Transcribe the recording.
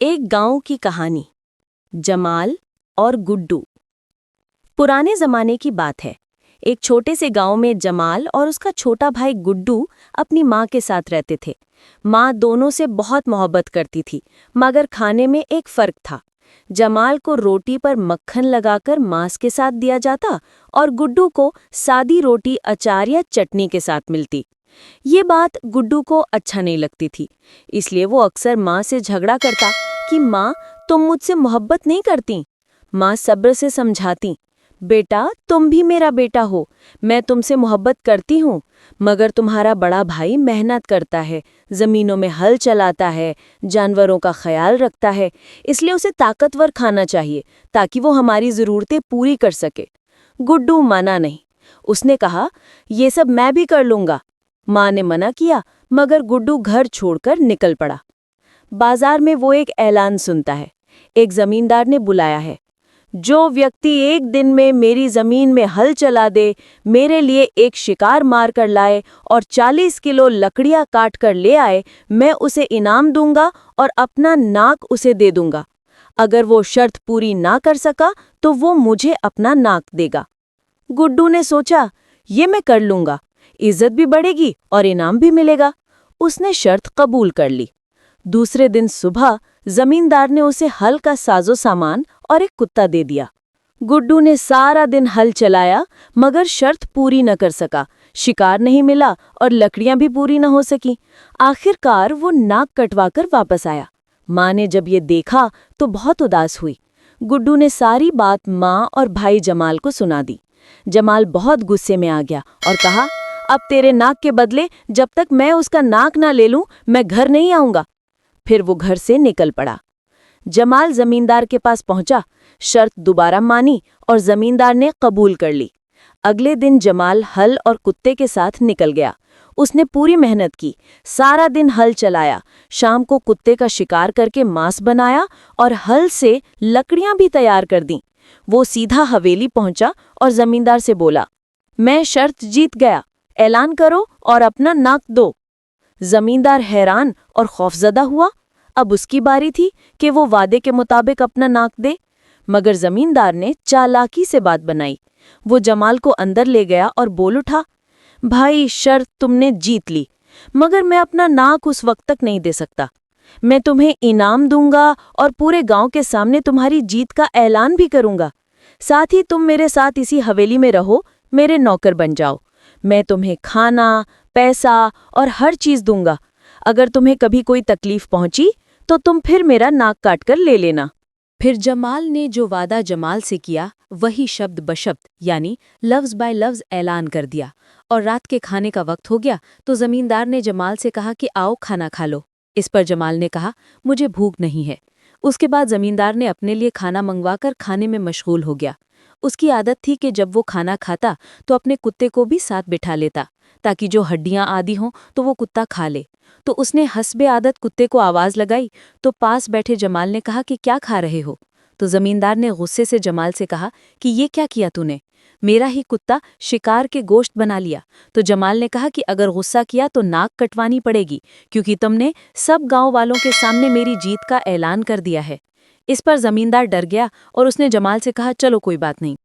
एक गांव की कहानी। जमाल और गुड्डू। पुराने जमाने की बात है। एक छोटे से गांव में जमाल और उसका छोटा भाई गुड्डू अपनी माँ के साथ रहते थे। माँ दोनों से बहुत मोहब्बत करती थी, मगर खाने में एक फर्क था। जमाल को रोटी पर मक्खन लगाकर मांस के साथ दिया जाता और गुड्डू को सादी रोटी अचार या चटनी के साथ मिलती। ये बात गुड्डू को अच्छा नहीं लगती थी, इसलिए वो अक्सर माँ से झगड़ा करता कि माँ, तुम मुझसे मोहब्बत नहीं करती। माँ सब्र से समझाती, बेटा तुम भी मेरा बेटा हो, मैं तुमसे मोहब्बत करती हूँ, मगर तुम्हारा बड़ा भाई मेहनत करता है, जमीनों में हल चलाता है, जानवरों का ख्याल रखता है, इसलिए उसे ताकतवर खाना चाहिए ताकि वो हमारी ज़रूरतें पूरी कर सके। गुड्डू माना नहीं। उसने कहा, ये सब मैं भी कर लूँगा। माँ ने मना किया, मगर गुड्डू घर छोड़कर निकल पड़ा। बाजार में वो एक ऐलान सुनता है। एक जमींदार ने बुलाया है, जो व्यक्ति एक दिन में मेरी जमीन में हल चला दे, मेरे लिए एक शिकार मार कर लाए और 40 किलो लकड़ियां काट कर ले आए, मैं उसे इनाम दूंगा और अपना नाक उसे दे दूंगा। अगर वो शर्त पूरी ना कर सका तो वो मुझे अपना नाक देगा। गुड्डू ने सोचा, ये मैं कर लूंगा, इज्जत भी बढ़ेगी और इनाम भी मिलेगा। उसने शर्त कबूल कर ली। दूसरे दिन सुबह जमींदार ने उसे हल का साजो सामान और एक कुत्ता दे दिया। गुड्डू ने सारा दिन हल चलाया, मगर शर्त पूरी न कर सका। शिकार नहीं मिला और लकड़ियां भी पूरी न हो सकी। आखिरकार वो नाक कटवाकर वापस आया। माँ ने जब ये देखा तो बहुत उदास हुई। गुड्डू ने सारी बात माँ और भाई जमाल को सुना दी। जमाल बहुत गुस्से में आ गया और कहा, अब तेरे नाक के बदले जब तक मैं उसका नाक ना ले लूं, मैं घर नहीं आऊंगा। फिर वो घर से निकल पड़ा। जमाल जमींदार के पास पहुंचा, शर्त दोबारा मानी और जमींदार ने कबूल कर ली। अगले दिन जमाल हल और कुत्ते के साथ निकल गया। उसने पूरी मेहनत की, सारा दिन हल चलाया, शाम को कुत्ते का शिकार करके मांस बनाया और हल से लकड़ियां भी तैयार कर दी। वो सीधा हवेली पहुंचा और जमींदार से बोला, मैं शर्त जीत गया, ऐलान करो और अपना नाक दो। जमींदार हैरान और खौफजदा हुआ। अब उसकी बारी थी कि वो वादे के मुताबिक अपना नाक दे, मगर जमींदार ने चालाकी से बात बनाई। वो जमाल को अंदर ले गया और बोल उठा, भाई शर्त तुमने जीत ली, मगर मैं अपना नाक उस वक्त तक नहीं दे सकता। मैं तुम्हें इनाम दूंगा और पूरे गांव के सामने तुम्हारी जीत का ऐलान भी करूंगा। साथ ही तुम मेरे साथ इसी हवेली में रहो, मेरे नौकर बन जाओ। मैं तुम्हें खाना, पैसा और हर चीज दूंगा। अगर तुम्हें कभी कोई तकलीफ पहुंची तो तुम फिर मेरा नाक काटकर ले लेना। फिर जमाल ने जो वादा जमाल से किया, वही शब्द बशब्द यानी लफ्ज बाय लफ्ज ऐलान कर दिया। और रात के खाने का वक्त हो गया तो जमींदार ने जमाल से कहा कि आओ खाना खा लो। इस पर जमाल ने कहा, मुझे भूख नहीं है। उसके बाद जमींदार ने अपने लिए खाना मंगवाकर खाने में मशगूल हो गया। उसकी आदत थी कि जब वो खाना खाता तो अपने कुत्ते को भी साथ बिठा लेता, ताकि जो हड्डियां आदि हों तो वो कुत्ता खा ले। तो उसने हस्बे आदत कुत्ते को आवाज़ लगाई तो पास बैठे जमाल ने कहा कि क्या खा रहे हो। तो जमींदार ने गुस्से से जमाल से कहा कि ये क्या किया तूने, मेरा ही कुत्ता शिकार के गोश्त बना लिया। तो जमाल ने कहा कि अगर गुस्सा किया तो नाक कटवानी पड़ेगी, क्योंकि तुमने सब गांव वालों के सामने मेरी जीत का ऐलान कर दिया है। इस पर जमींदार डर गया और उसने जमाल से कहा, चलो कोई बात नहीं।